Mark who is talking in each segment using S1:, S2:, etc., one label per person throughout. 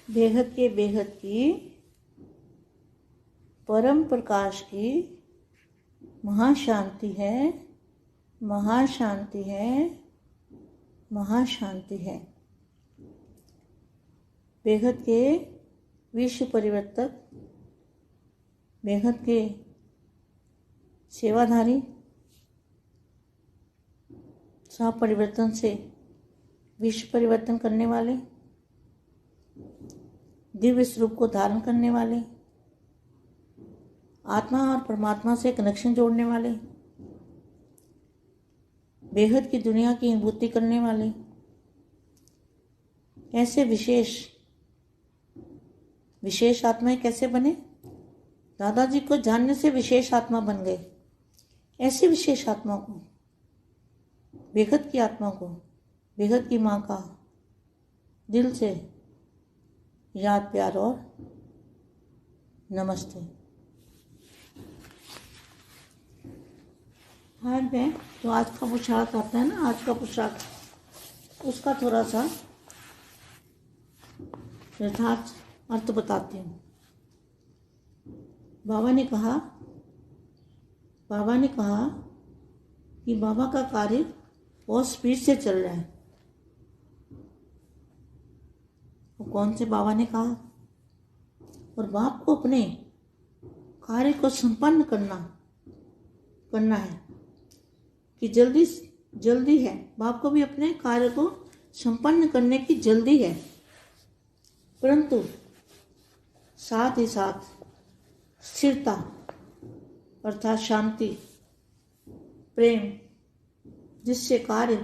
S1: बेहद की परम प्रकाश की महाशांति है, महाशांति है, महाशांति है। बेहद के विश्व परिवर्तक, बेहद के सेवाधारी, सब परिवर्तन से विश्व परिवर्तन करने वाले, दिव्य स्वरूप को धारण करने वाले, आत्मा और परमात्मा से कनेक्शन जोड़ने वाले, बेहद की दुनिया की अनुभूति करने वाले, ऐसे विशेष आत्माएं कैसे बने? दादाजी को जानने से विशेष आत्मा बन गए। ऐसी विशेष आत्मा को, बेहद की आत्मा को, बेहद की माँ का दिल से याद, प्यार और नमस्ते। आज मैं जो आज का पोशाक आता है ना, आज का पोशाक, उसका थोड़ा सा यथार्थ अर्थ बताती हूँ। बाबा ने कहा कि बाबा का कार्य बहुत स्पीड से चल रहा है। वो कौन से बाबा ने कहा? और बाप को अपने कार्य को संपन्न करना है कि जल्दी है। बाप को भी अपने कार्य को संपन्न करने की जल्दी है, परंतु साथ ही साथ स्थिरता अर्थात शांति, प्रेम, जिससे कार्य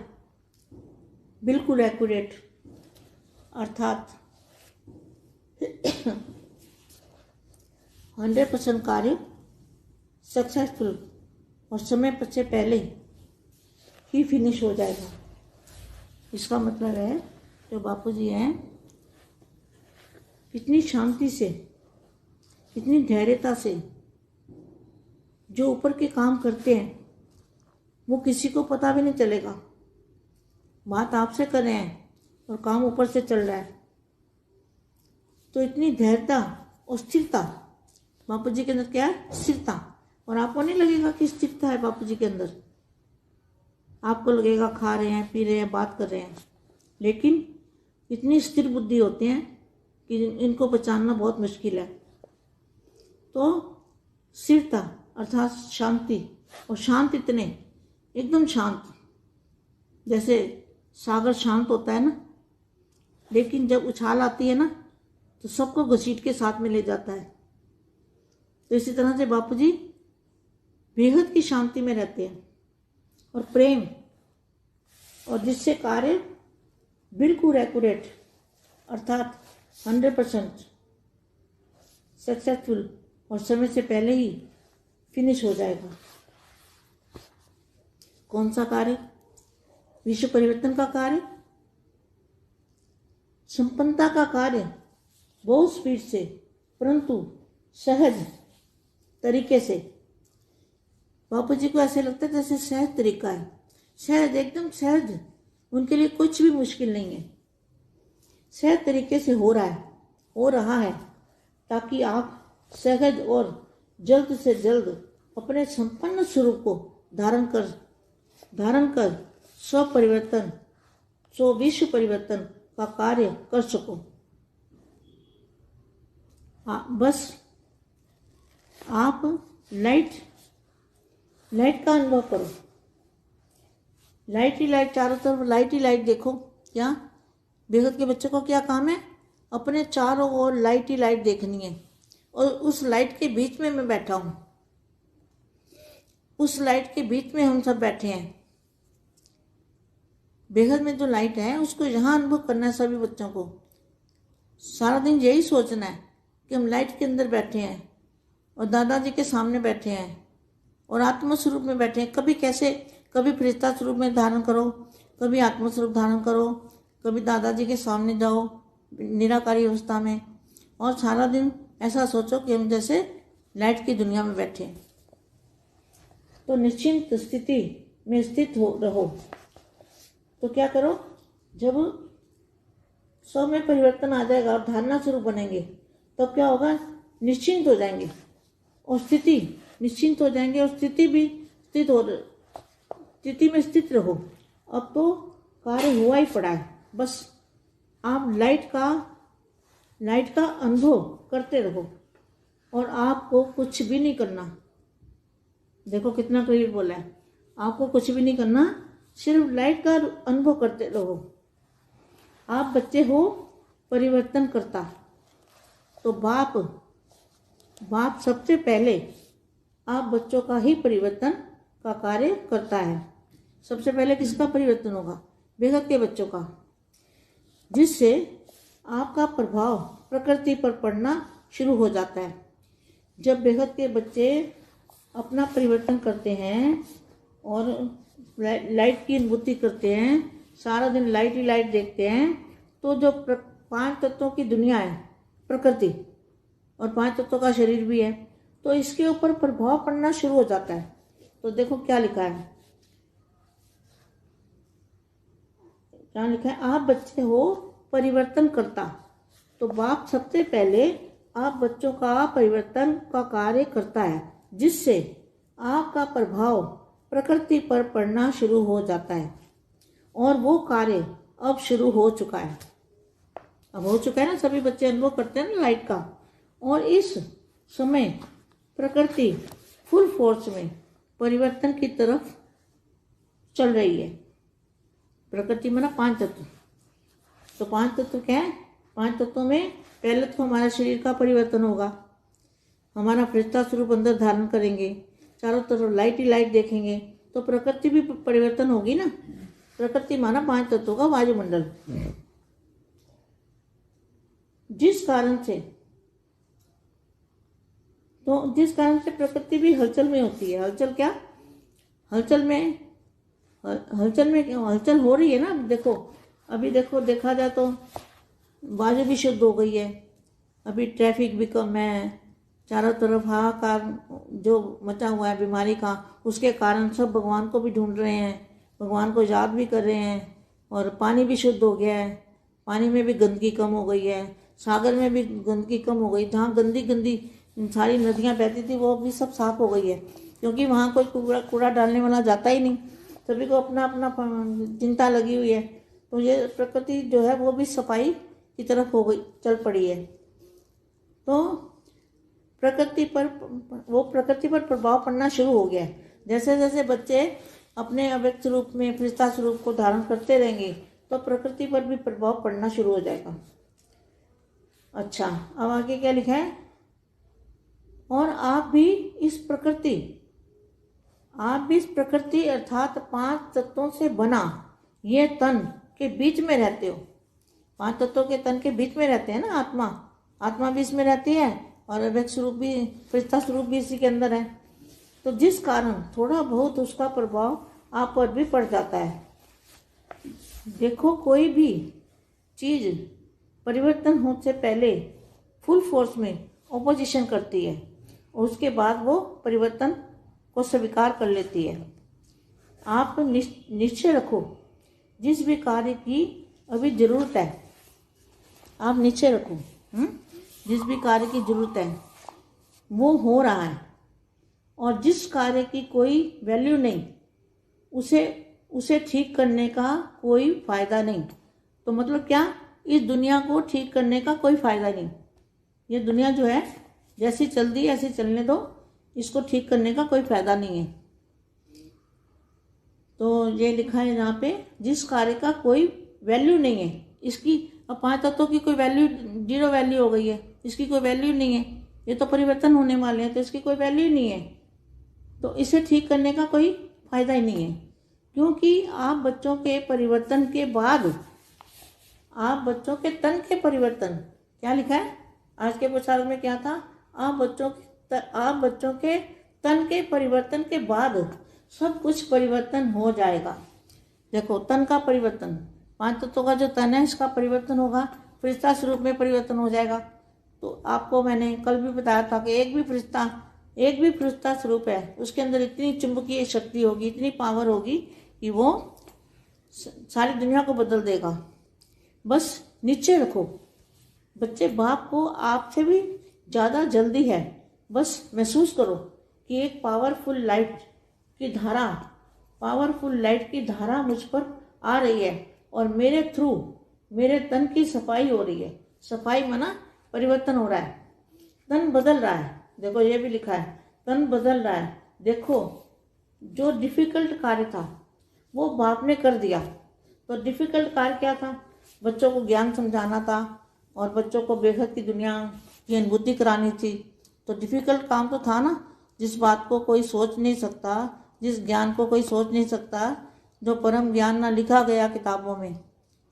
S1: बिल्कुल एक्यूरेट अर्थात 100% कार्य सक्सेसफुल और समय से पहले ही फिनिश हो जाएगा। इसका मतलब है जो बापू जी हैं, कितनी शांति से, कितनी धैर्यता से जो ऊपर के काम करते हैं वो किसी को पता भी नहीं चलेगा। बात आपसे कर रहे हैं और काम ऊपर से चल रहा है, तो इतनी धैर्यता और स्थिरता बापू जी के अंदर क्या है? स्थिरता। और आपको नहीं लगेगा कि स्थिरता है बापू जी के अंदर। आपको लगेगा खा रहे हैं, पी रहे हैं, बात कर रहे हैं, लेकिन इतनी स्थिर बुद्धि होते हैं कि इनको पहचानना बहुत मुश्किल है। तो स्थिरता अर्थात शांति, और शांत इतने एकदम शांत, जैसे सागर शांत होता है ना, लेकिन जब उछाल आती है ना तो सबको घसीट के साथ में ले जाता है। तो इसी तरह से बापू जी बेहद की शांति में रहते हैं और प्रेम, और जिससे कार्य बिल्कुल एक्यूरेट अर्थात 100% सक्सेसफुल और समय से पहले ही फिनिश हो जाएगा। कौन सा कार्य? विश्व परिवर्तन का कार्य, संपन्नता का कार्य, बहुत स्पीड से परंतु सहज तरीके से। बापू जी को ऐसे लगता है जैसे सहज तरीका है, सहज, एकदम सहज, उनके लिए कुछ भी मुश्किल नहीं है, सहज तरीके से हो रहा है ताकि आप सहज और जल्द से जल्द अपने संपन्न स्वरूप को धारण कर स्वपरिवर्तन, विश्व परिवर्तन का कार्य कर सको। बस आप लाइट का अनुभव करो। लाइट ही लाइट, चारों तरफ लाइट ही लाइट देखो। क्या बेहद के बच्चों को क्या काम है? अपने चारों ओर लाइट ही लाइट देखनी है, और उस लाइट के बीच में मैं बैठा हूँ, उस लाइट के बीच में हम सब बैठे हैं। बेहद में जो लाइट है उसको यहाँ अनुभव करना है सभी बच्चों को। सारा दिन यही सोचना है कि हम लाइट के अंदर बैठे हैं और दादाजी के सामने बैठे हैं और आत्म स्वरूप में बैठे हैं। कभी फरिश्ता स्वरूप में धारण करो, कभी आत्म स्वरूप धारण करो, कभी दादाजी के सामने जाओ निराकारी अवस्था में, और सारा दिन ऐसा सोचो कि हम जैसे लाइट की दुनिया में बैठे हैं। तो निश्चिंत स्थिति में स्थित रहो। तो क्या करो? जब स्व में परिवर्तन आ जाएगा और धारणा स्वरूप बनेंगे, तो क्या होगा, निश्चिंत हो जाएंगे और स्थिति निश्चिंत हो जाएंगे और स्थिति भी स्थिति में स्थित रहो। अब तो कार्य हुआ ही पड़ा है, बस आप लाइट का अनुभव करते रहो और आपको कुछ भी नहीं करना। देखो कितना क्लियर बोला है, आपको कुछ भी नहीं करना, सिर्फ लाइट का अनुभव करते रहो। आप बच्चे हो परिवर्तन करता, तो बाप सबसे पहले आप बच्चों का ही परिवर्तन का कार्य करता है। सबसे पहले किसका परिवर्तन होगा, बेहद के बच्चों का, जिससे आपका प्रभाव प्रकृति पर पड़ना शुरू हो जाता है। जब बेहद के बच्चे अपना परिवर्तन करते हैं और लाइट की अनुभूति करते हैं, सारा दिन लाइट ही लाइट देखते हैं, तो जो 5 तत्वों की दुनिया है, प्रकृति और 5 तत्वों का शरीर भी है, तो इसके ऊपर प्रभाव पड़ना शुरू हो जाता है। तो देखो क्या लिखा है, आप बच्चे हो परिवर्तन करता, तो बाप सबसे पहले आप बच्चों का परिवर्तन का कार्य करता है, जिससे आपका प्रभाव प्रकृति पर पड़ना शुरू हो जाता है। और वो कार्य अब शुरू हो चुका है, अब हो चुका है ना, सभी बच्चे अनुभव करते हैं ना लाइट का। और इस समय प्रकृति फुल फोर्स में परिवर्तन की तरफ चल रही है। प्रकृति में ना 5 तत्व, तो 5 तत्व क्या है, 5 तत्वों में पहले तो हमारा शरीर का परिवर्तन होगा, हमारा फरिश्ता स्वरूप अंदर धारण करेंगे, चारों तरफ लाइट ही लाइट देखेंगे, तो प्रकृति भी परिवर्तन होगी ना। प्रकृति माना 5 तत्वों का वायुमंडल, जिस कारण से प्रकृति भी हलचल में होती है। हलचल क्या, हलचल हो रही है ना। देखो अभी देखो, देखा जाए तो वायु भी शुद्ध हो गई है, अभी ट्रैफिक भी कम है, चारों तरफ हाहाकार जो मचा हुआ है बीमारी का, उसके कारण सब भगवान को भी ढूंढ रहे हैं, भगवान को याद भी कर रहे हैं। और पानी भी शुद्ध हो गया है, पानी में भी गंदगी कम हो गई है, सागर में भी गंदगी कम हो गई, जहाँ गंदी सारी नदियाँ बहती थी वो भी सब साफ हो गई है, क्योंकि वहाँ कोई कूड़ा डालने वाला जाता ही नहीं, सभी को अपना अपना चिंता लगी हुई है। तो ये प्रकृति जो है वो भी सफाई की तरफ हो गई, चल पड़ी है। तो प्रकृति पर प्रभाव पड़ना शुरू हो गया है। जैसे जैसे बच्चे अपने अव्यक्त स्वरूप में फरिश्ता स्वरूप को धारण करते रहेंगे, तो प्रकृति पर भी प्रभाव पड़ना शुरू हो जाएगा। अच्छा, अब आगे क्या लिखा है, और आप भी इस प्रकृति अर्थात 5 तत्वों से बना ये तन के बीच में रहते हो। 5 तत्वों के तन के बीच में रहते हैं ना, आत्मा भी इसमें रहती है और अव्यक्त स्वरूप भी, फरिश्ता स्वरूप भी इसी के अंदर है। तो जिस कारण थोड़ा बहुत उसका प्रभाव आप पर भी पड़ जाता है। देखो कोई भी चीज परिवर्तन होने से पहले फुल फोर्स में ऑपोजिशन करती है और उसके बाद वो परिवर्तन को स्वीकार कर लेती है। आप निश्चय रखो, जिस भी कार्य की अभी जरूरत है, आप निश्चय रखो, जिस भी कार्य की जरूरत है वो हो रहा है, और जिस कार्य की कोई वैल्यू नहीं, उसे ठीक करने का कोई फायदा नहीं। तो मतलब क्या, इस दुनिया को ठीक करने का कोई फायदा नहीं। ये दुनिया जो है जैसी चल दी ऐसी चलने दो, इसको ठीक करने का कोई फायदा नहीं है। तो ये लिखा है यहाँ पे, जिस कार्य का कोई वैल्यू नहीं है, इसकी अब 5 तत्वों की कोई वैल्यू, 0 वैल्यू हो गई है, इसकी कोई वैल्यू नहीं है, ये तो परिवर्तन होने वाले हैं, तो इसकी कोई वैल्यू नहीं है, तो इसे ठीक करने का कोई फायदा ही नहीं है। क्योंकि आप बच्चों के परिवर्तन के बाद, आप बच्चों के तन के परिवर्तन, क्या लिखा है आज के प्रचार में, क्या था, आप बच्चों के तन के परिवर्तन के बाद सब कुछ परिवर्तन हो जाएगा। देखो तन का परिवर्तन, 5 तत्वों का जो तन है इसका परिवर्तन होगा, फरिश्ता स्वरूप में परिवर्तन हो जाएगा। तो आपको मैंने कल भी बताया था कि एक भी फरिश्ता स्वरूप है, उसके अंदर इतनी चुंबकीय शक्ति होगी, इतनी पावर होगी कि वो सारी दुनिया को बदल देगा। बस नीचे रखो। बच्चे, बाप को आपसे भी ज़्यादा जल्दी है। बस महसूस करो कि एक पावरफुल लाइट की धारा मुझ पर आ रही है और मेरे थ्रू मेरे तन की सफाई हो रही है। सफाई माना परिवर्तन हो रहा है, तन बदल रहा है। देखो ये भी लिखा है, तन बदल रहा है। देखो, जो डिफिकल्ट कार्य था वो बाप ने कर दिया। तो डिफिकल्ट कार्य क्या था? बच्चों को ज्ञान समझाना था और बच्चों को बेहद की दुनिया की अनुभूति करानी थी। तो डिफिकल्ट काम तो था ना, जिस बात को कोई सोच नहीं सकता, जिस ज्ञान को कोई सोच नहीं सकता, जो परम ज्ञान ना लिखा गया किताबों में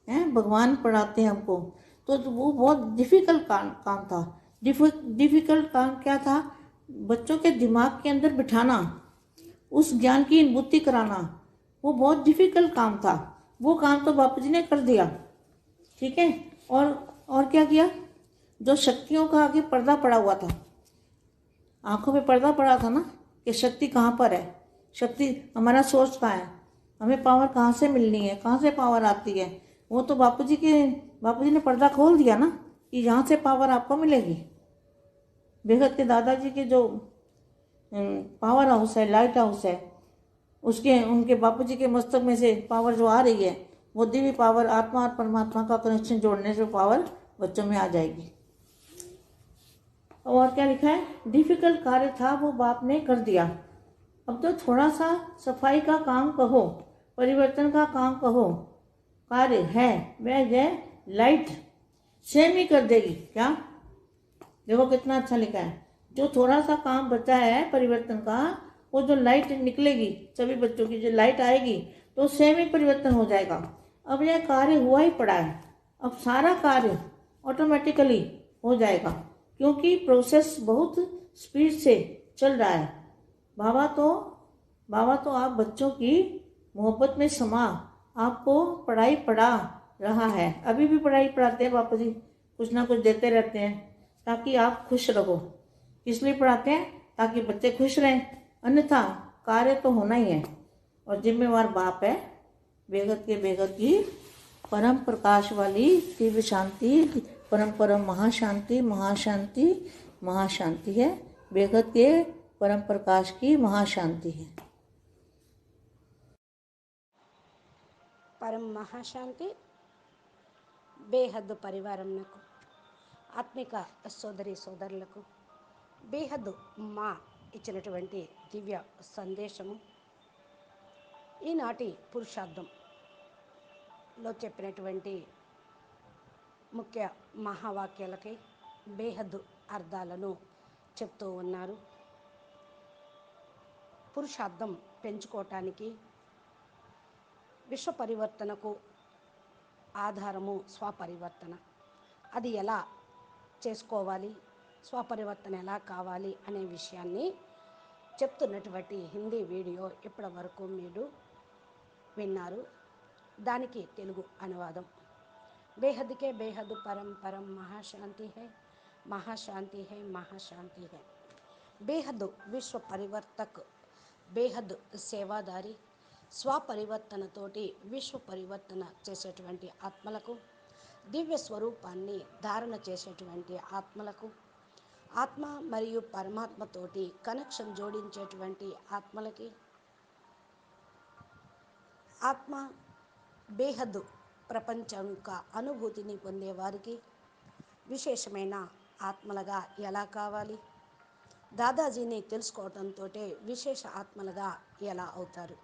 S1: है, भगवान पढ़ाते हैं हमको। तो वो बहुत डिफिकल्ट काम था। डिफिकल्ट काम क्या था? बच्चों के दिमाग के अंदर बिठाना, उस ज्ञान की अनुभूति कराना, वो बहुत डिफिकल्ट काम था। वो काम तो बापू जी ने कर दिया। ठीक है। और क्या किया? जो शक्तियों का आगे पर्दा पड़ा हुआ था, आंखों में पर्दा पड़ा था ना, कि शक्ति कहाँ पर है, शक्ति हमारा सोर्स कहाँ है, हमें पावर कहाँ से मिलनी है, कहाँ से पावर आती है। वो तो बापू जी ने पर्दा खोल दिया ना कि यहाँ से पावर आपको मिलेगी। बेहद के दादाजी के जो पावर हाउस है, लाइट हाउस है, उसके उनके बापूजी के मस्तक में से पावर जो आ रही है, वो दिव्य पावर, आत्मा और परमात्मा का कनेक्शन जोड़ने से पावर बच्चों में आ जाएगी। और क्या लिखा है? डिफिकल्ट कार्य था वो बाप ने कर दिया। अब तो थोड़ा सा सफाई का काम कहो, परिवर्तन का काम कहो, कार्य है वह यह लाइट सेम ही कर देगी। क्या? देखो कितना अच्छा लिखा है। जो थोड़ा सा काम बचा है परिवर्तन का, वो जो लाइट निकलेगी, सभी बच्चों की जो लाइट आएगी, तो सेम ही परिवर्तन हो जाएगा। अब यह कार्य हुआ ही पड़ा है। अब सारा कार्य ऑटोमेटिकली हो जाएगा, क्योंकि प्रोसेस बहुत स्पीड से चल रहा है। बाबा तो आप बच्चों की मोहब्बत में समा आपको पढ़ाई पढ़ा रहा है। अभी भी पढ़ाई पढ़ाते हैं बापू जी, कुछ ना कुछ देते रहते हैं ताकि आप खुश रहो। किस लिए पढ़ाते हैं? ताकि बच्चे खुश रहें। अन्यथा कार्य तो होना ही है। और जिम्मेवार बाप है। बेगत की परम प्रकाश वाली दिव्य शांति, परम परम महाशांति महाशांति महाशांति है। बेगत के परम प्रकाश की महाशांति है।
S2: పరం మహాశాంతి బేహద్దు పరివారంకు ఆత్మిక సోదరి సోదరులకు బేహద్దు మా ఇచ్చినటువంటి దివ్య సందేశము ఈనాటి పురుషార్థంలో చెప్పినటువంటి ముఖ్య మహావాక్యాలకి బేహద్దు అర్థాలను చెప్తూ ఉన్నారు. పురుషార్థం పెంచుకోవటానికి విశ్వ పరివర్తనకు ఆధారము స్వపరివర్తన. అది ఎలా చేసుకోవాలి, స్వపరివర్తన ఎలా కావాలి అనే విషయాన్ని చెప్తున్నటువంటి హిందీ వీడియో ఇప్పటి వరకు మీరు విన్నారు. దానికి తెలుగు అనువాదం. బేహద్కే బేహద్ పరం పరం మహాశాంతి హై, మహాశాంతి హై, మహాశాంతి హై. బేహద్ విశ్వ పరివర్తక్, బేహద్ సేవాదారి, స్వపరివర్తనతోటి విశ్వ పరివర్తన చేసేటువంటి ఆత్మలకు, దివ్య స్వరూపాన్ని ధారణ చేసేటువంటి ఆత్మలకు, ఆత్మ మరియు పరమాత్మతోటి కనెక్షన్ జోడించేటువంటి ఆత్మలకి, ఆత్మ బేహద్దు ప్రపంచం యొక్క అనుభూతిని పొందేవారికి విశేషమైన ఆత్మలుగా ఎలా కావాలి, దాదాజీని తెలుసుకోవడంతో విశేష ఆత్మలుగా ఎలా అవుతారు.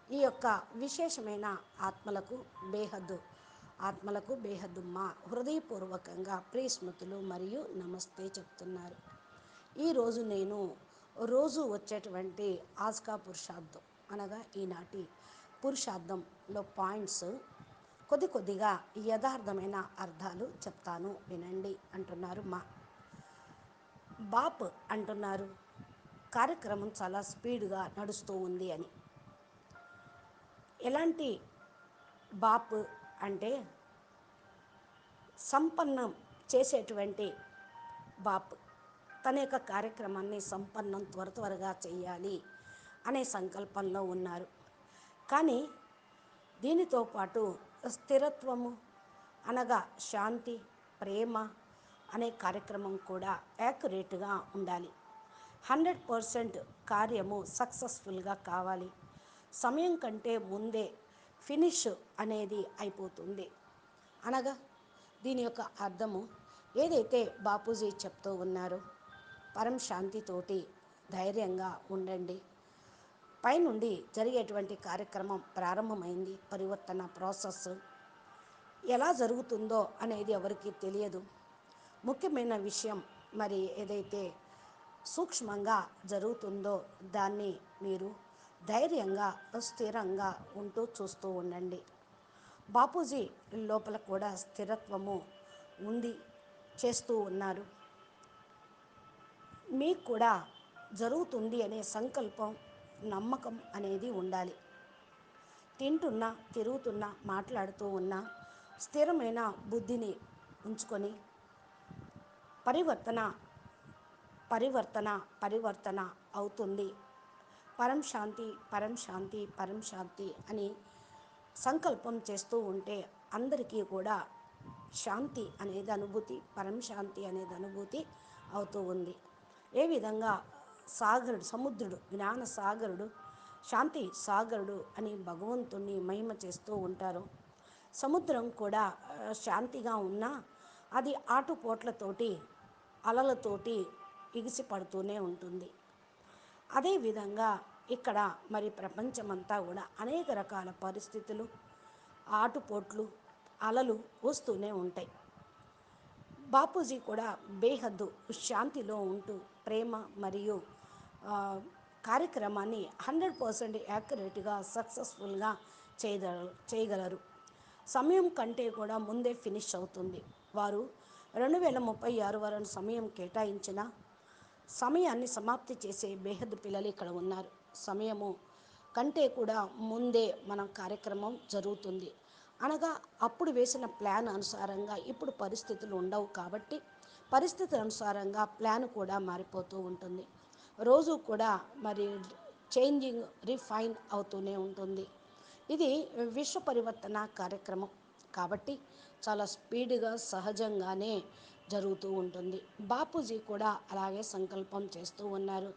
S2: ఈ యొక్క విశేషమైన ఆత్మలకు బేహద్దు మా హృదయపూర్వకంగా ప్రియస్మృతులు మరియు నమస్తే చెప్తున్నారు. ఈరోజు నేను రోజు వచ్చేటువంటి ఆజ్కా పురుషార్థం అనగా ఈనాటి పురుషార్థంలో పాయింట్స్ కొద్దిగా యథార్థమైన అర్థాలు చెప్తాను వినండి అంటున్నారు. మా బాప్ అంటున్నారు కార్యక్రమం చాలా స్పీడ్గా నడుస్తూ ఉంది అని. ఎలాంటి బాప్ అంటే సంపన్నం చేసేటువంటి బాప్. తన యొక్క కార్యక్రమాన్ని సంపన్నం త్వరగా చేయాలి అనే సంకల్పంలో ఉన్నారు. కానీ దీనితో పాటు స్థిరత్వము అనగా శాంతి, ప్రేమ అనే కార్యక్రమం కూడా యాక్యురేట్గా ఉండాలి. 100% కార్యము సక్సెస్ఫుల్గా కావాలి. సమయం కంటే ముందే ఫినిష్ అనేది అయిపోతుంది. అనగా దీని యొక్క అర్థము ఏదైతే బాపూజీ చెప్తూ ఉన్నారో, పరం శాంతితోటి ధైర్యంగా ఉండండి. పైనుండి జరిగేటువంటి కార్యక్రమం ప్రారంభమైంది. పరివర్తన ప్రాసెస్ ఎలా జరుగుతుందో అనేది ఎవరికీ తెలియదు. ముఖ్యమైన విషయం మరి ఏదైతే సూక్ష్మంగా జరుగుతుందో దాన్ని మీరు ధైర్యంగా స్థిరంగా ఉంటూ చూస్తూ ఉండండి. బాపూజీ లోపల కూడా స్థిరత్వము ఉంది, చేస్తూ ఉన్నారు. మీకు కూడా జరుగుతుంది అనే సంకల్పం, నమ్మకం అనేది ఉండాలి. తింటున్నా, తిరుగుతున్నా, మాట్లాడుతూ ఉన్నా స్థిరమైన బుద్ధిని ఉంచుకొని పరివర్తన పరివర్తన పరివర్తన అవుతుంది. పరం శాంతి, పరం శాంతి, పరం శాంతి అని సంకల్పం చేస్తూ ఉంటే అందరికీ కూడా శాంతి అనేది అనుభూతి, పరం శాంతి అనేది అనుభూతి అవుతూ ఉంది. ఏ విధంగా సముద్రుడు, జ్ఞాన సాగరుడు, శాంతి సాగరుడు అని భగవంతుణ్ణి మహిమ చేస్తూ ఉంటారు. సముద్రం కూడా శాంతిగా ఉన్నా అది ఆటుపోట్లతోటి, అలలతోటి ఎగిసి పడుతూనే ఉంటుంది. అదేవిధంగా ఇక్కడ మరి ప్రపంచమంతా కూడా అనేక రకాల పరిస్థితులు, ఆటుపోట్లు, అలలు వస్తూనే ఉంటాయి. బాపూజీ కూడా బేహద్దు శాంతిలో ఉంటూ ప్రేమ మరియు కార్యక్రమాన్ని 100% యాక్యురేట్గా సక్సెస్ఫుల్గా చేయగలరు. సమయం కంటే కూడా ముందే ఫినిష్ అవుతుంది. వారు 2036 వరకు సమయం కేటాయించిన సమయాన్ని సమాప్తి చేసే బేహద్దు పిల్లలు ఇక్కడ ఉన్నారు. సమయము కంటే కూడా ముందే మన కార్యక్రమం జరుగుతుంది. అనగా అప్పుడు వేసిన ప్లాన్ అనుసారంగా ఇప్పుడు పరిస్థితులు ఉండవు కాబట్టి పరిస్థితుల అనుసారంగా ప్లాన్ కూడా మారిపోతూ ఉంటుంది. రోజు కూడా మరి చేంజింగ్, రిఫైన్ అవుతూనే ఉంటుంది. ఇది విశ్వ పరివర్తన కార్యక్రమం కాబట్టి చాలా స్పీడ్గా సహజంగానే జరుగుతూ ఉంటుంది. బాపూజీ కూడా అలాగే సంకల్పం చేస్తూ ఉన్నారు.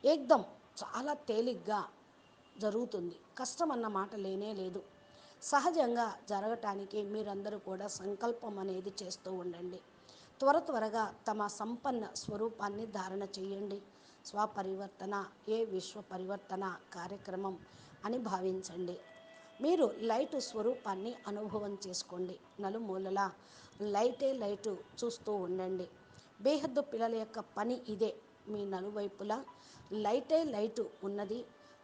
S2: ఏకదం చాలా తేలిగ్గా జరుగుతుంది. కష్టం అన్న మాట లేనే లేదు. సహజంగా జరగటానికి మీరందరూ కూడా సంకల్పం అనేది చేస్తూ ఉండండి. త్వరగా తమ సంపన్న స్వరూపాన్ని ధారణ చేయండి. స్వపరివర్తన ఏ విశ్వ పరివర్తన కార్యక్రమం అని భావించండి. మీరు లైటు స్వరూపాన్ని అనుభవం చేసుకోండి. నలుమూలలా లైటు చూస్తూ ఉండండి. బేహద్దు పిల్లల యొక్క పని ఇదే. మీ నలువైపులా లైటు ఉన్నది.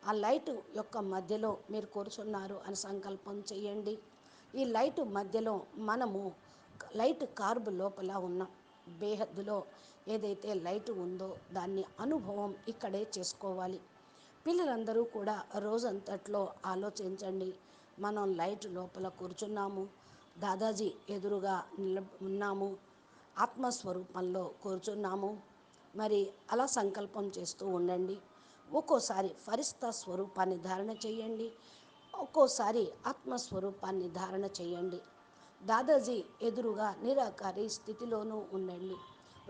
S2: ఆ లైటు యొక్క మధ్యలో మీరు కూర్చున్నారు అని సంకల్పం చేయండి. ఈ లైటు మధ్యలో మనము లైట్ కార్బ్ లోపల ఉన్నాం. బేహద్దులో ఏదైతే లైటు ఉందో దాన్ని అనుభవం ఇక్కడే చేసుకోవాలి. పిల్లలందరూ కూడా రోజంతట్లో ఆలోచించండి. మనం లైట్ లోపల కూర్చున్నాము, దాదాజీ ఎదురుగా ఉన్నాము, ఆత్మస్వరూపంలో కూర్చున్నాము. మరి అలా సంకల్పం చేస్తూ ఉండండి. ఒక్కోసారి ఫరిస్తా స్వరూపాన్ని ధారణ చేయండి, ఒక్కోసారి ఆత్మస్వరూపాన్ని ధారణ చేయండి. దాదాజీ ఎదురుగా నిరాకారి స్థితిలోనూ ఉండండి.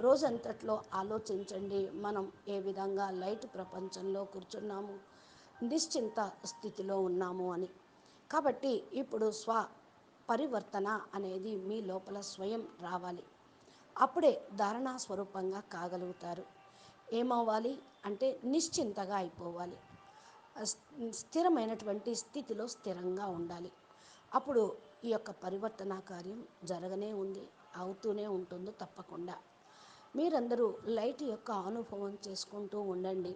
S2: రోజంతట్లో ఆలోచించండి, మనం ఏ విధంగా లైట్ ప్రపంచంలో కూర్చున్నాము, నిశ్చింత స్థితిలో ఉన్నాము అని. కాబట్టి ఇప్పుడు పరివర్తన అనేది మీ లోపల స్వయం రావాలి. అప్పుడే ధారణా స్వరూపంగా కాగలుగుతారు. ఏమవ్వాలి అంటే నిశ్చింతగా అయిపోవాలి. స్థిరమైనటువంటి స్థితిలో స్థిరంగా ఉండాలి. అప్పుడు ఈ యొక్క పరివర్తన కార్యం జరగనే ఉంది, అవుతూనే ఉంటుంది తప్పకుండా. మీరందరూ లైట్ యొక్క అనుభవం చేసుకుంటూ ఉండండి.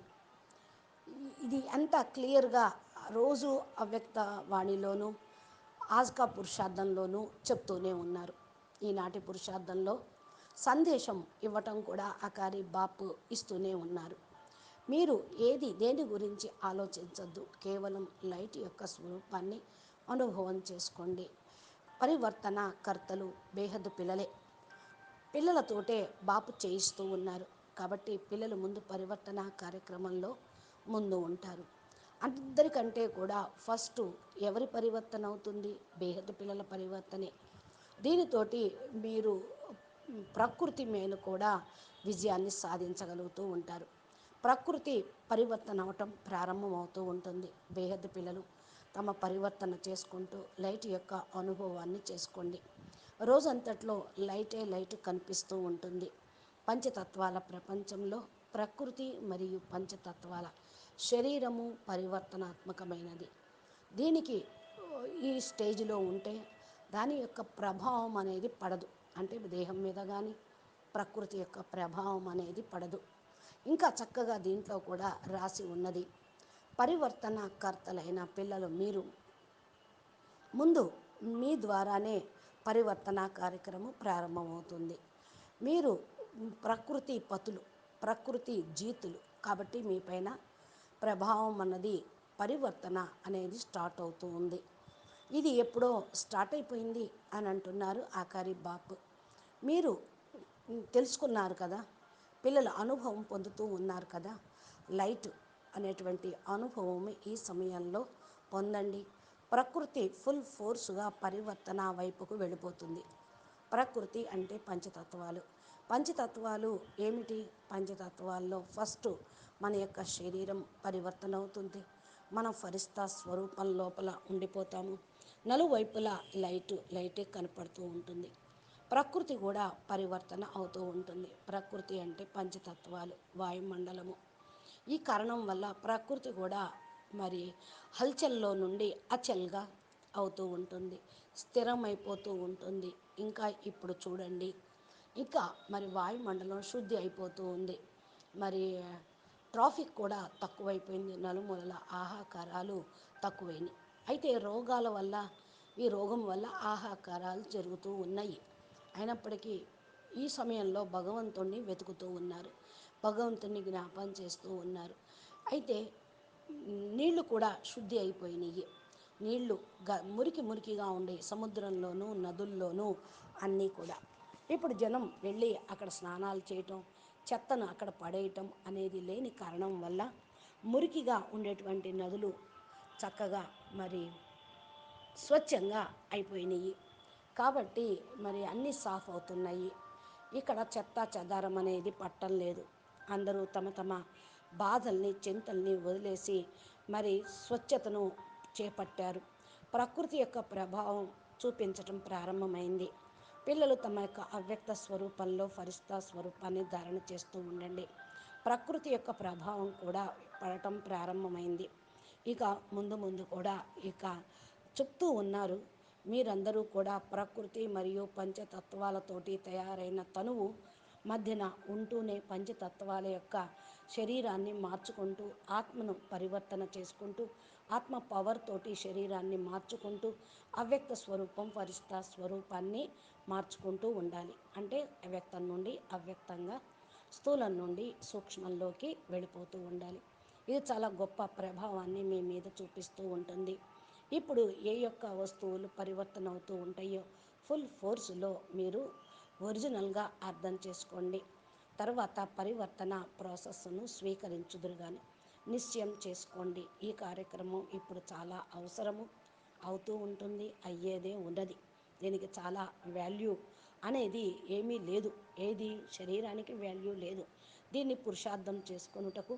S2: ఇది అంతా క్లియర్గా రోజు అవ్యక్త వాణిలోనూ ఆజ్కా పురుషార్థంలోనూ చెప్తూనే ఉన్నారు. ఈనాటి పురుషార్థంలో సందేశం ఇవ్వటం కూడా అకారి బాపు ఇస్తూనే ఉన్నారు. మీరు దేని గురించి ఆలోచించద్దు, కేవలం లైట్ యొక్క స్వరూపాన్ని అనుభవం చేసుకోండి. పరివర్తన కర్తలు బేహద్దు పిల్లలతోటే బాపు చేయిస్తూ ఉన్నారు. కాబట్టి పిల్లలు ముందు పరివర్తన కార్యక్రమంలో ముందు ఉంటారు. అందరికంటే కూడా ఫస్ట్ ఎవరి పరివర్తన అవుతుంది? బేహద్దు పిల్లల పరివర్తనే. దీనితోటి మీరు ప్రకృతి మీద కూడా విజయాన్ని సాధించగలుగుతూ ఉంటారు. ప్రకృతి పరివర్తన అవటం ప్రారంభమవుతూ ఉంటుంది. బేహద్దు పిల్లలు తమ పరివర్తన చేసుకుంటూ లైట్ యొక్క అనుభవాన్ని చేసుకోండి. రోజంతట్లో లైట్ కనిపిస్తూ ఉంటుంది. పంచతత్వాల ప్రపంచంలో ప్రకృతి మరియు పంచతత్వాల శరీరము పరివర్తనాత్మకమైనది. దీనికి ఈ స్టేజ్లో ఉంటే దాని యొక్క ప్రభావం అనేది పడదు. అంటే దేహం మీద కానీ ప్రకృతి యొక్క ప్రభావం అనేది పడదు. ఇంకా చక్కగా దీంట్లో కూడా రాసి ఉన్నది, పరివర్తన కర్తలైన పిల్లలు మీరు ముందు మీ ద్వారానే పరివర్తన కార్యక్రమం ప్రారంభమవుతుంది. మీరు ప్రకృతి పతులు, ప్రకృతి జీతులు కాబట్టి మీ పైన ప్రభావం అన్నది పరివర్తన అనేది స్టార్ట్ అవుతూ ఉంది. ఇది ఎప్పుడో స్టార్ట్ అయిపోయింది అని అంటున్నారు ఆకారి బాపు. మీరు తెలుసుకున్నారు కదా, పిల్లలు అనుభవం పొందుతూ ఉన్నారు కదా. లైట్ అనేటువంటి అనుభవం ఈ సమయంలో పొందండి. ప్రకృతి ఫుల్ ఫోర్సుగా పరివర్తన వైపుకు వెళ్ళిపోతుంది. ప్రకృతి అంటే పంచతత్వాలు. పంచతత్వాలు ఏమిటి? పంచతత్వాల్లో ఫస్ట్ మన యొక్క శరీరం పరివర్తన అవుతుంది. మనం ఫరిస్తా స్వరూపం లోపల ఉండిపోతాము. నలువైపులా లైటే కనపడుతూ ఉంటుంది. ప్రకృతి కూడా పరివర్తన అవుతూ ఉంటుంది. ప్రకృతి అంటే పంచతత్వాలు, వాయుమండలము. ఈ కారణం వల్ల ప్రకృతి కూడా మరి హల్చల్లో నుండి అచల్గా అవుతూ ఉంటుంది, స్థిరమైపోతూ ఉంటుంది. ఇంకా ఇప్పుడు చూడండి, ఇంకా మరి వాయుమండలం శుద్ధి అయిపోతూ ఉంది. మరి ట్రాఫిక్ కూడా తక్కువైపోయింది. నలుమూలల ఆహాకారాలు తక్కువైనాయి. అయితే రోగాల వల్ల, ఈ రోగం వల్ల ఆహాకారాలు జరుగుతూ ఉన్నాయి. అయినప్పటికీ ఈ సమయంలో భగవంతుణ్ణి వెతుకుతూ ఉన్నారు, భగవంతుణ్ణి జ్ఞాపం చేస్తూ ఉన్నారు. అయితే నీళ్లు కూడా శుద్ధి అయిపోయినాయి. నీళ్లు మురికిగా ఉండే సముద్రంలోనూ నదుల్లోనూ అన్నీ కూడా. ఇప్పుడు జనం వెళ్ళి అక్కడ స్నానాలు చేయటం, చెత్తను అక్కడ పడేయటం అనేది లేని కారణం వల్ల మురికిగా ఉండేటువంటి నదులు చక్కగా మరి స్వచ్ఛంగా అయిపోయినాయి. కాబట్టి మరి అన్నీ సాఫ్ అవుతున్నాయి. ఇక్కడ చెత్త చెదారం అనేది పట్టం లేదు. అందరూ తమ తమ బాధల్ని చింతల్ని వదిలేసి మరి స్వచ్ఛతను చేపట్టారు. ప్రకృతి యొక్క ప్రభావం చూపించటం ప్రారంభమైంది. పిల్లలు తమ యొక్క అవ్యక్త స్వరూపంలో ఫరిస్తా స్వరూపాన్ని ధారణ చేస్తూ ఉండండి. ప్రకృతి యొక్క ప్రభావం కూడా పడటం ప్రారంభమైంది. ఇక ముందు కూడా ఇక చెప్తూ ఉన్నారు, మీరందరూ కూడా ప్రకృతి మరియు పంచతత్వాలతోటి తయారైన తనువు మధ్యన ఉంటూనే పంచతత్వాల యొక్క శరీరాన్ని మార్చుకుంటూ ఆత్మను పరివర్తన చేసుకుంటూ ఆత్మ పవర్ తోటి శరీరాన్ని మార్చుకుంటూ అవ్యక్త స్వరూపం ఫరిస్తా స్వరూపాన్ని మార్చుకుంటూ ఉండాలి. అంటే అవ్యక్తం నుండి అవ్యక్తంగా, స్థూలం నుండి సూక్ష్మంలోకి వెళ్ళిపోతూ ఉండాలి. ఇది చాలా గొప్ప ప్రభావాన్ని మీ మీద చూపిస్తూ ఉంటుంది. ఇప్పుడు ఏ యొక్క వస్తువులు పరివర్తన అవుతూ ఉంటాయో ఫుల్ ఫోర్స్లో మీరు ఒరిజినల్గా అర్థం చేసుకోండి. తర్వాత పరివర్తన ప్రాసెస్ను స్వీకరించుదురు కానీ నిశ్చయం చేసుకోండి. ఈ కార్యక్రమం ఇప్పుడు చాలా అవసరము అవుతూ ఉంటుంది, అయ్యేదే ఉన్నది. దీనికి చాలా వాల్యూ అనేది ఏమీ లేదు. ఏది శరీరానికి వాల్యూ లేదు. దీన్ని పురుషార్థం చేసుకొనుటకు,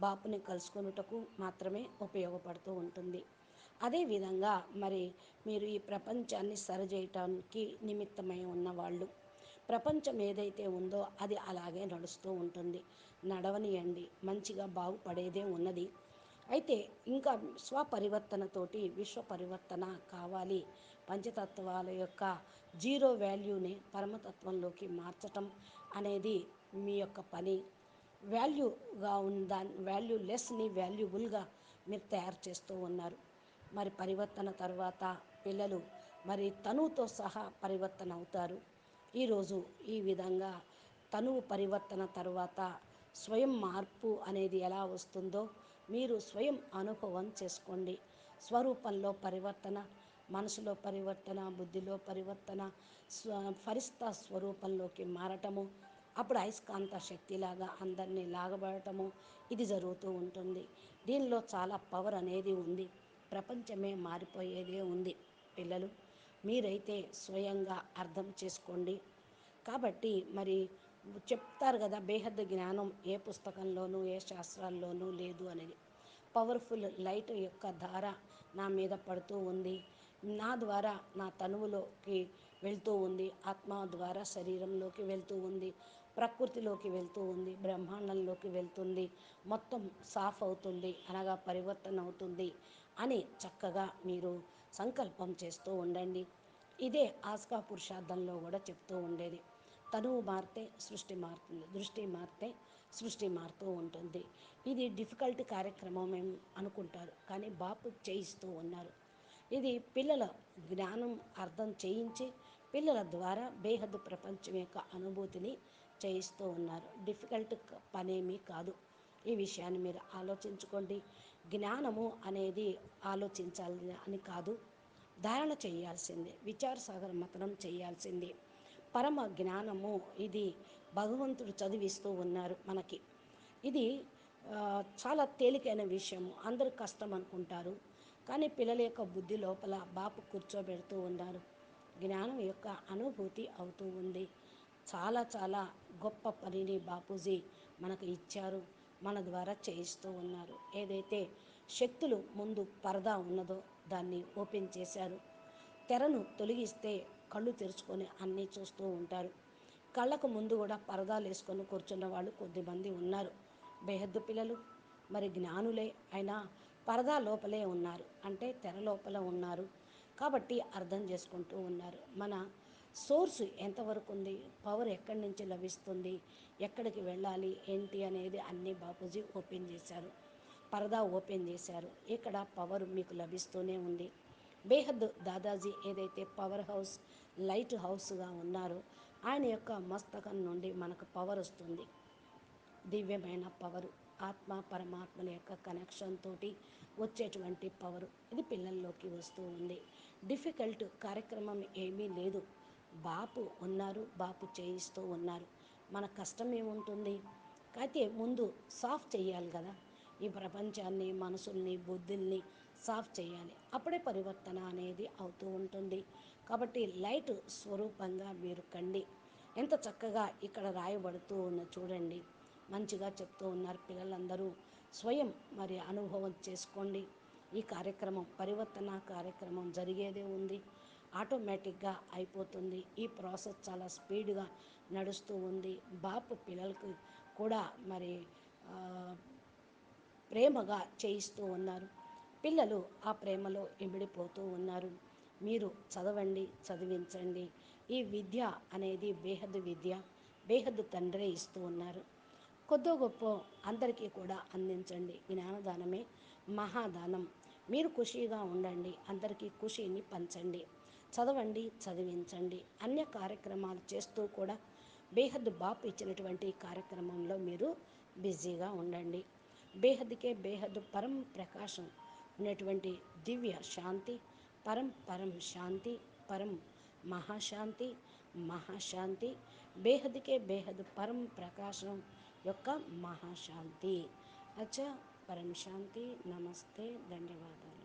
S2: బాపుని కలుసుకొనుటకు మాత్రమే ఉపయోగపడుతూ ఉంటుంది. అదేవిధంగా మరి మీరు ఈ ప్రపంచాన్ని సరిచేయటానికి నిమిత్తమై ఉన్నవాళ్ళు, ప్రపంచం ఏదైతే ఉందో అది అలాగే నడుస్తూ ఉంటుంది. నడవనియండి, మంచిగా బాగుపడేదే ఉన్నది. అయితే ఇంకా స్వపరివర్తనతోటి విశ్వ పరివర్తన కావాలి. పంచతత్వాల యొక్క జీరో వాల్యూని పరమతత్వంలోకి మార్చటం అనేది మీ యొక్క పని. వాల్యూగా ఉన్న వాల్యూ లెస్ని వాల్యుబుల్గా మీరు తయారు చేస్తూ ఉన్నారు. మరి పరివర్తన తర్వాత పిల్లలు మరి తనువుతో సహా పరివర్తన అవుతారు. ఈరోజు ఈ విధంగా తనువు పరివర్తన తర్వాత స్వయం మార్పు అనేది ఎలా వస్తుందో మీరు స్వయం అనుభవం చేసుకోండి. స్వరూపంలో పరివర్తన, మనసులో పరివర్తన, బుద్ధిలో పరివర్తన, ఫరిస్తా స్వరూపంలోకి మారటము, అప్పుడు అయస్కాంత శక్తిలాగా అందరినీ లాగబడటము ఇది జరుగుతూ ఉంటుంది. దీనిలో చాలా పవర్ అనేది ఉంది. ప్రపంచమే మారిపోయేదే ఉంది. పిల్లలు మీరైతే స్వయంగా అర్థం చేసుకోండి. కాబట్టి మరి చెప్తారు కదా, బేహద్దు జ్ఞానం ఏ పుస్తకంలోనూ ఏ శాస్త్రాల్లోనూ లేదు అనేది. పవర్ఫుల్ లైట్ యొక్క ధార నా మీద పడుతూ ఉంది, నా ద్వారా నా తనువులోకి వెళ్తూ ఉంది, ఆత్మ ద్వారా శరీరంలోకి వెళ్తూ ఉంది, ప్రకృతిలోకి వెళ్తూ ఉంది, బ్రహ్మాండంలోకి వెళ్తుంది, మొత్తం సాఫ్ అవుతుంది, అనగా పరివర్తన అవుతుంది అని చక్కగా మీరు సంకల్పం చేస్తూ ఉండండి. ఇదే ఆస్కా పురుషార్థంలో కూడా చెప్తూ ఉండేది. తనువు మారితే సృష్టి మారుతుంది, దృష్టి మారితే సృష్టి మారుతూ ఉంటుంది. ఇది డిఫికల్ట్ కార్యక్రమం ఏం అనుకుంటారు, కానీ బాపు చేయిస్తూ ఉన్నారు. ఇది పిల్లల జ్ఞానం అర్థం చేయించి పిల్లల ద్వారా బేహద్దు ప్రపంచం యొక్క అనుభూతిని చేయిస్తూ ఉన్నారు. డిఫికల్ట్ పనేమీ కాదు. ఈ విషయాన్ని మీరు ఆలోచించుకోండి. జ్ఞానము అనేది ఆలోచించాలి అని కాదు, ధారణ చేయాల్సిందే, విచార సాగర మతనం చేయాల్సిందే. పరమ జ్ఞానము ఇది భగవంతుడు చదివిస్తూ ఉన్నారు మనకి. ఇది చాలా తేలికైన విషయము, అందరూ కష్టం అనుకుంటారు, కానీ పిల్లల యొక్క బుద్ధి లోపల బాపు కూర్చోబెడుతూ ఉన్నారు. జ్ఞానం యొక్క అనుభూతి అవుతూ ఉంది. చాలా చాలా గొప్ప పనిని బాపూజీ మనకు ఇచ్చారు, మన ద్వారా చేయిస్తూ ఉన్నారు. ఏదైతే శక్తులు ముందు పరదా ఉన్నదో దాన్ని ఓపెన్ చేశారు. తెరను తొలగిస్తే కళ్ళు తెరుచుకొని అన్నీ చూస్తూ ఉంటారు. కళ్ళకు ముందు కూడా పరదాలు వేసుకొని కూర్చున్న వాళ్ళు కొద్దిమంది ఉన్నారు, బేహద్దు పిల్లలు. మరి జ్ఞానులే అయినా పరదా లోపలే ఉన్నారు, అంటే తెర లోపల ఉన్నారు. కాబట్టి అర్థం చేసుకుంటూ ఉన్నారు. మన సోర్సు ఎంతవరకు ఉంది, పవర్ ఎక్కడి నుంచి లభిస్తుంది, ఎక్కడికి వెళ్ళాలి ఏంటి అనేది అన్నీ బాపూజీ ఓపెన్ చేశారు, పరదా ఓపెన్ చేశారు. ఇక్కడ పవర్ మీకు లభిస్తూనే ఉంది. బేహద్ దాదాజీ ఏదైతే పవర్ హౌస్, లైట్ హౌస్గా ఉన్నారో ఆయన యొక్క మస్తకం నుండి మనకు పవర్ వస్తుంది, దివ్యమైన పవరు, ఆత్మ పరమాత్మల యొక్క కనెక్షన్ తోటి వచ్చేటువంటి పవరు. ఇది పిల్లల్లోకి వస్తూ ఉంది. డిఫికల్ట్ కార్యక్రమం ఏమీ లేదు. బాపు ఉన్నారు, బాపు చేయిస్తూ ఉన్నారు. మన కష్టం ఏముంటుంది, అయితే ముందు సాఫ్ చేయాలి కదా, ఈ ప్రపంచాన్ని, మనసుల్ని, బుద్ధుల్ని సాఫ్ చేయాలి, అప్పుడే పరివర్తన అనేది అవుతూ ఉంటుంది. కాబట్టి లైట్ స్వరూపంగా మీరు కండి. ఎంత చక్కగా ఇక్కడ రాయబడుతూ ఉన్న చూడండి, మంచిగా చెప్తూ ఉన్నారు. పిల్లలందరూ స్వయం మరి అనుభవం చేసుకోండి. ఈ కార్యక్రమం పరివర్తన కార్యక్రమం జరిగేదే ఉంది, ఆటోమేటిక్గా అయిపోతుంది. ఈ ప్రాసెస్ చాలా స్పీడ్గా నడుస్తూ ఉంది. బాపు పిల్లలకు కూడా మరి ఆ, ప్రేమగా చేయిస్తూ ఉన్నారు. పిల్లలు ఆ ప్రేమలో ఇమిడిపోతూ ఉన్నారు. మీరు చదవండి, చదివించండి. ఈ విద్య అనేది బేహద్దు విద్య, బేహద్దు తండ్రే ఇస్తూ ఉన్నారు. కొద్దో గొప్ప అందరికీ కూడా అందించండి. జ్ఞానదానమే మహాదానం. మీరు ఖుషీగా ఉండండి, అందరికీ ఖుషీని పంచండి. చదవండి, చదివించండి. అన్య కార్యక్రమాలు చేస్తూ కూడా బేహద్దు బాపు ఇచ్చినటువంటి కార్యక్రమంలో మీరు బిజీగా ఉండండి. బేహద్దుకే బేహద్దు పరం ప్రకాశం ఉన్నటువంటి దివ్య శాంతి, పరం పరం శాంతి, పరం మహాశాంతి, మహాశాంతి, బేహద్దుకే బేహద్దు పరం ప్రకాశం యొక్క మహాశాంతి. అచ్చా, పరం శాంతి. నమస్తే, ధన్యవాదాలు.